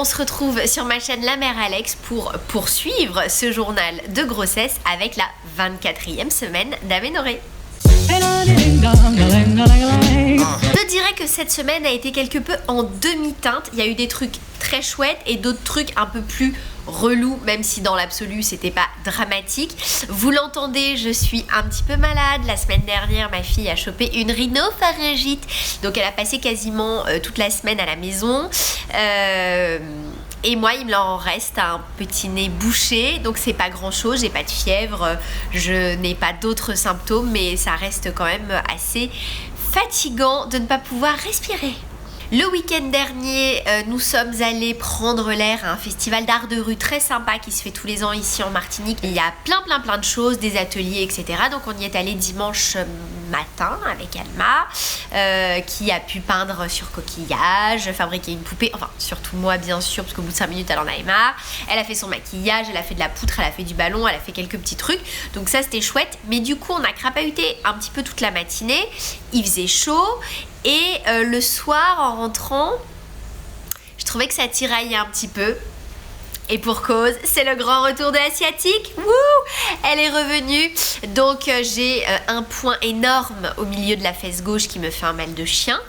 on se retrouve sur ma chaîne La Mère Alex pour poursuivre ce journal de grossesse avec la 24e semaine d'aménorrhée. Je dirais que cette semaine a été quelque peu en demi-teinte. Il y a eu des trucs très chouettes et d'autres trucs un peu plus relous, même si dans l'absolu c'était pas dramatique. Vous l'entendez, je suis un petit peu malade. La semaine dernière, ma fille a chopé une rhinopharyngite, donc elle a passé quasiment toute la semaine à la maison. Et moi, il me en reste un petit nez bouché, donc c'est pas grand chose, j'ai pas de fièvre, je n'ai pas d'autres symptômes, mais ça reste quand même assez fatigant de ne pas pouvoir respirer. Le week-end dernier, nous sommes allés prendre l'air à un festival d'art de rue très sympa qui se fait tous les ans ici en Martinique. Il y a plein de choses, des ateliers, etc. Donc on y est allé dimanche matin avec Alma, qui a pu peindre sur coquillage, fabriquer une poupée, enfin surtout moi bien sûr, parce qu'au bout de 5 minutes elle en avait marre. Elle a fait son maquillage, elle a fait de la poutre, elle a fait du ballon, elle a fait quelques petits trucs. Donc ça c'était chouette, mais du coup on a crapahuté un petit peu toute la matinée, il faisait chaud. Et le soir, en rentrant, je trouvais que ça tiraillait un petit peu. Et pour cause, c'est le grand retour de l'asiatique. Wouh! Elle est revenue. Donc j'ai un point énorme au milieu de la fesse gauche qui me fait un mal de chien.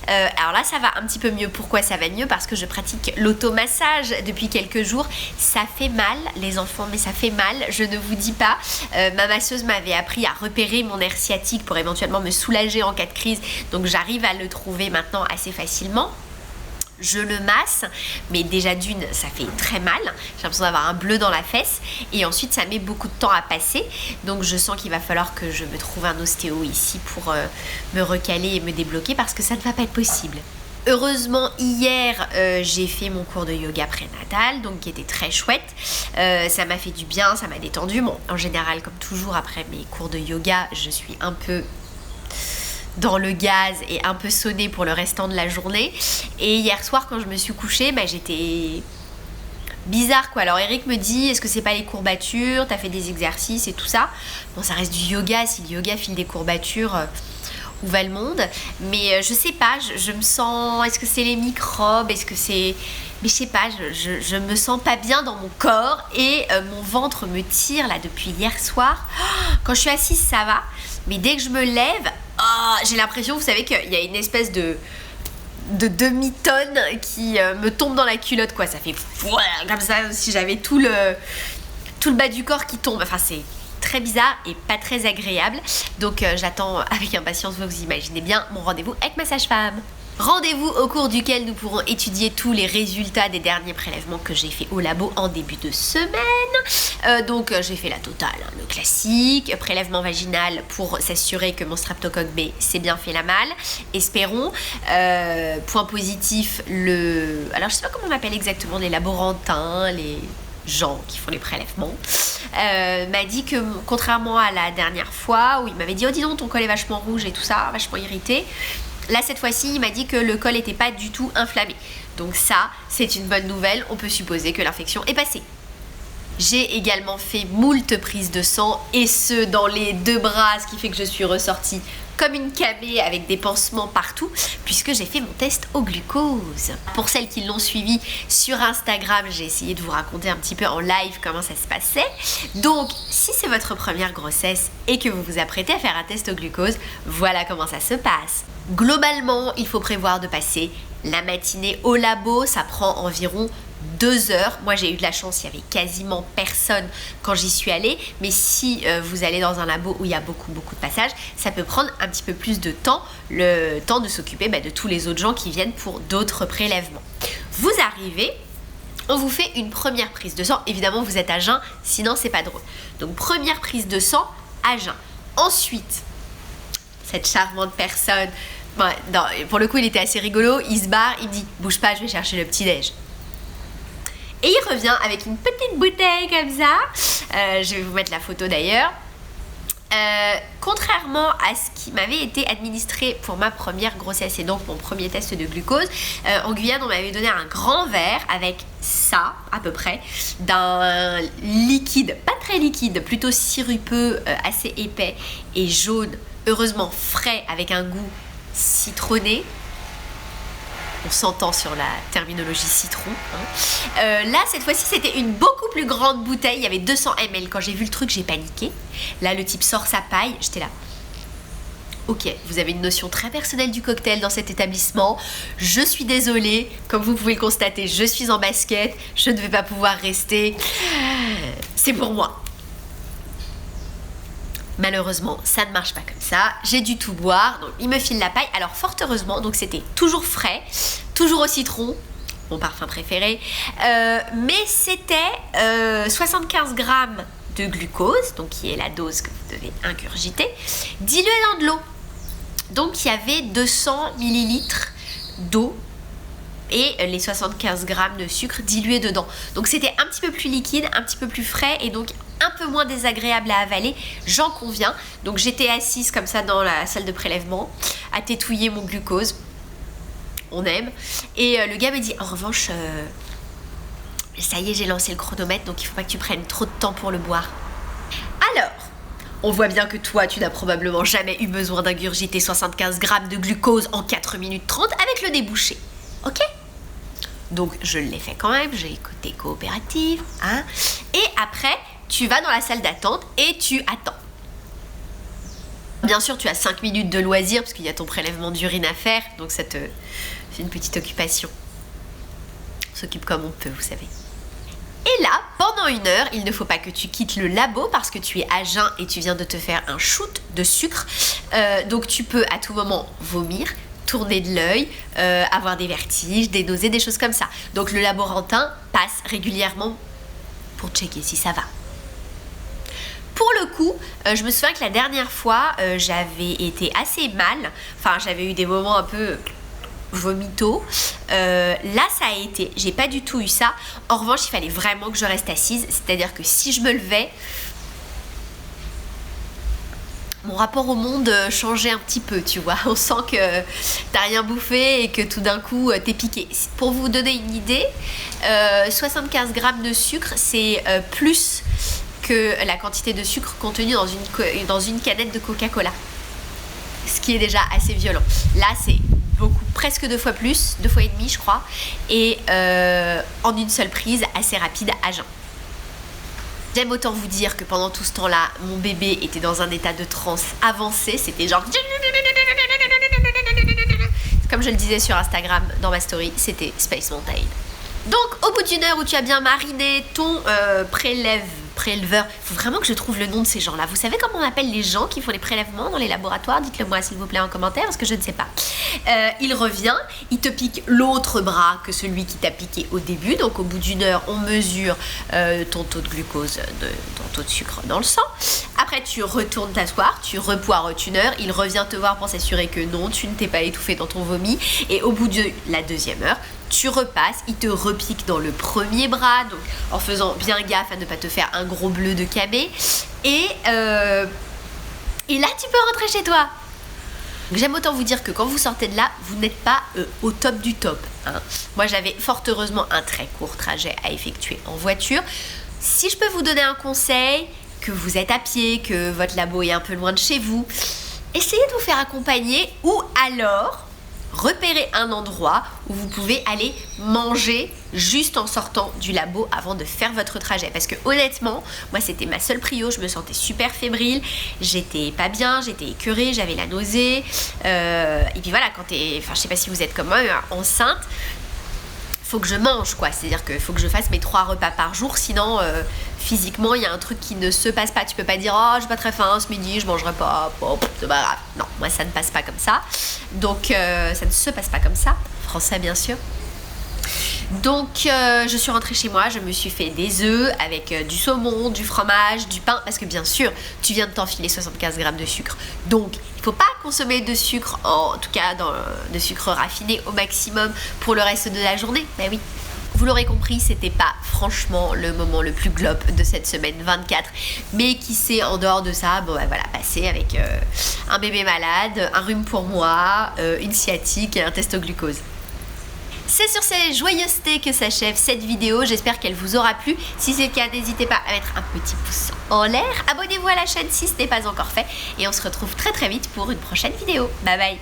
Alors là, ça va un petit peu mieux. Pourquoi ça va mieux? Parce que je pratique l'automassage depuis quelques jours. Ça fait mal, les enfants, mais ça fait mal. Je ne vous dis pas. Ma masseuse m'avait appris à repérer mon nerf sciatique pour éventuellement me soulager en cas de crise. Donc j'arrive à le trouver maintenant assez facilement. Je le masse, mais déjà d'une, ça fait très mal. J'ai l'impression d'avoir un bleu dans la fesse. Et ensuite, ça met beaucoup de temps à passer. Donc, je sens qu'il va falloir que je me trouve un ostéo ici pour me recaler et me débloquer parce que ça ne va pas être possible. Heureusement, hier, j'ai fait mon cours de yoga prénatal, donc qui était très chouette. Ça m'a fait du bien, ça m'a détendu. Bon, en général, comme toujours, après mes cours de yoga, je suis un peu dans le gaz et un peu sonnée pour le restant de la journée. Et hier soir quand je me suis couchée, j'étais bizarre quoi. Alors Eric me dit, est-ce que c'est pas les courbatures, t'as fait des exercices et tout ça? Bon, ça reste du yoga, si le yoga file des courbatures, où va le monde? Mais je sais pas, je me sens, est-ce que c'est les microbes, est-ce que c'est... Mais je sais pas, je me sens pas bien dans mon corps et mon ventre me tire là depuis hier soir. Quand je suis assise ça va, mais dès que je me lève, j'ai l'impression, vous savez qu'il y a une espèce de demi-tonne qui me tombe dans la culotte quoi. Ça fait comme ça, si j'avais tout le bas du corps qui tombe. Enfin c'est très bizarre et pas très agréable. Donc j'attends avec impatience, vous imaginez bien, mon rendez-vous avec ma sage-femme. Rendez-vous au cours duquel nous pourrons étudier tous les résultats des derniers prélèvements que j'ai fait au labo en début de semaine. Donc j'ai fait la totale, hein, le classique, prélèvement vaginal pour s'assurer que mon streptocoque B s'est bien fait la malle, espérons. Point positif, alors je sais pas comment on appelle exactement, les laborantins, les gens qui font les prélèvements, m'a dit que contrairement à la dernière fois où il m'avait dit oh dis donc ton col est vachement rouge et tout ça, vachement irrité, là cette fois-ci il m'a dit que le col n'était pas du tout inflammé. Donc ça c'est une bonne nouvelle, on peut supposer que l'infection est passée. J'ai également fait moult prises de sang et ce dans les 2 bras, ce qui fait que je suis ressortie comme une camée avec des pansements partout puisque j'ai fait mon test au glucose. Pour celles qui l'ont suivi sur Instagram, j'ai essayé de vous raconter un petit peu en live comment ça se passait. Donc si c'est votre première grossesse et que vous vous apprêtez à faire un test au glucose, voilà comment ça se passe. Globalement, il faut prévoir de passer la matinée au labo, ça prend environ 2 heures. Moi j'ai eu de la chance, il y avait quasiment personne quand j'y suis allée, mais si vous allez dans un labo où il y a beaucoup de passages, ça peut prendre un petit peu plus de temps, le temps de s'occuper de tous les autres gens qui viennent pour d'autres prélèvements. Vous arrivez, on vous fait une première prise de sang, évidemment vous êtes à jeun, sinon c'est pas drôle. Donc première prise de sang à jeun. Ensuite, cette charmante personne, non, pour le coup il était assez rigolo, il se barre, il me dit bouge pas, je vais chercher le petit-déj. Et il revient avec une petite bouteille comme ça. Je vais vous mettre la photo d'ailleurs. Contrairement à ce qui m'avait été administré pour ma première grossesse et donc mon premier test de glucose, en Guyane on m'avait donné un grand verre avec ça à peu près d'un liquide, pas très liquide, plutôt sirupeux, assez épais et jaune, heureusement frais avec un goût citronné. On s'entend sur la terminologie citron. Hein. Là, cette fois-ci, c'était une beaucoup plus grande bouteille. Il y avait 200 ml. Quand j'ai vu le truc, j'ai paniqué. Là, le type sort sa paille. J'étais là. Ok, vous avez une notion très personnelle du cocktail dans cet établissement. Je suis désolée, comme vous pouvez le constater, je suis en basket, je ne vais pas pouvoir rester. C'est pour moi. Malheureusement, ça ne marche pas comme ça. J'ai dû tout boire, donc il me file la paille. Alors fort heureusement, donc c'était toujours frais, toujours au citron, mon parfum préféré. Mais c'était 75 grammes de glucose, donc qui est la dose que vous devez ingurgiter, diluée dans de l'eau. Donc il y avait 200 millilitres d'eau et les 75 grammes de sucre dilués dedans. Donc c'était un petit peu plus liquide, un petit peu plus frais et donc un peu moins désagréable à avaler, j'en conviens. Donc j'étais assise comme ça dans la salle de prélèvement à tétouiller mon glucose. On aime. Et le gars me dit en revanche, ça y est, j'ai lancé le chronomètre, donc il ne faut pas que tu prennes trop de temps pour le boire. Alors, on voit bien que toi, tu n'as probablement jamais eu besoin d'ingurgiter 75 grammes de glucose en 4 minutes 30 avec le débouché. Ok ? Donc, je l'ai fait quand même, j'ai écouté coopérative. Hein ? Et après, tu vas dans la salle d'attente et tu attends. Bien sûr, tu as 5 minutes de loisir parce qu'il y a ton prélèvement d'urine à faire. Donc, ça te fait une petite occupation. On s'occupe comme on peut, vous savez. Et là, pendant 1 heure, il ne faut pas que tu quittes le labo parce que tu es à jeun et tu viens de te faire un shoot de sucre. Donc tu peux à tout moment vomir, tourner de l'œil, avoir des vertiges, des nausées, des choses comme ça. Donc le laborantin passe régulièrement pour checker si ça va. Pour le coup, je me souviens que la dernière fois, j'avais été assez mal. Enfin, j'avais eu des moments un peu vomito. Là ça a été, j'ai pas du tout eu ça. En revanche, il fallait vraiment que je reste assise, c'est-à-dire que si je me levais, mon rapport au monde changeait un petit peu, tu vois. On sent que t'as rien bouffé et que tout d'un coup t'es piqué. Pour vous donner une idée, 75 grammes de sucre, c'est plus que la quantité de sucre contenue dans une canette de Coca-Cola, ce qui est déjà assez violent. Là c'est beaucoup, presque 2 fois plus, 2 fois et demi je crois, et en une seule prise, assez rapide à jeun. J'aime autant vous dire que pendant tout ce temps-là, mon bébé était dans un état de transe avancé, c'était genre... Comme je le disais sur Instagram dans ma story, c'était Space Mountain. Donc au bout d'1 heure où tu as bien mariné ton préleveur, il faut vraiment que je trouve le nom de ces gens-là. Vous savez comment on appelle les gens qui font les prélèvements dans les laboratoires? Dites-le moi s'il vous plaît en commentaire parce que je ne sais pas. Il revient, il te pique l'autre bras que celui qui t'a piqué au début. Donc au bout d'1 heure, on mesure ton taux de glucose, ton taux de sucre dans le sang. Après tu retournes t'asseoir, tu repoireautes 1 heure, il revient te voir pour s'assurer que non, tu ne t'es pas étouffé dans ton vomi. Et au bout de la 2e heure, tu repasses, il te repique dans le premier bras, donc en faisant bien gaffe à ne pas te faire un gros bleu de camé. Et là, tu peux rentrer chez toi. J'aime autant vous dire que quand vous sortez de là, vous n'êtes pas au top du top. Hein. Moi, j'avais fort heureusement un très court trajet à effectuer en voiture. Si je peux vous donner un conseil, que vous êtes à pied, que votre labo est un peu loin de chez vous, essayez de vous faire accompagner ou alors... repérez un endroit où vous pouvez aller manger juste en sortant du labo avant de faire votre trajet. Parce que honnêtement, moi c'était ma seule prio, je me sentais super fébrile, j'étais pas bien, j'étais écœurée, j'avais la nausée. Et puis voilà, quand je sais pas si vous êtes comme moi, enceinte, faut que je mange quoi, c'est-à-dire qu'il faut que je fasse mes 3 repas par jour, sinon physiquement il y a un truc qui ne se passe pas. Tu peux pas dire oh j'ai pas très faim ce midi, je mangerai pas, c'est pas grave. Non, moi ça ne passe pas comme ça, donc ça ne se passe pas comme ça, français bien sûr. Donc je suis rentrée chez moi, je me suis fait des œufs avec du saumon, du fromage, du pain, parce que bien sûr tu viens de t'enfiler 75 grammes de sucre, donc il faut pas consommer de sucre, en tout cas de sucre raffiné au maximum pour le reste de la journée. Ben oui, vous l'aurez compris, c'était pas franchement le moment le plus globe de cette semaine 24, mais qui sait, en dehors de ça, bon ben voilà, passer avec un bébé malade, un rhume pour moi, une sciatique et un test au glucose. C'est sur ces joyeusetés que s'achève cette vidéo, j'espère qu'elle vous aura plu. Si c'est le cas, n'hésitez pas à mettre un petit pouce en l'air. Abonnez-vous à la chaîne si ce n'est pas encore fait. Et on se retrouve très vite pour une prochaine vidéo. Bye bye.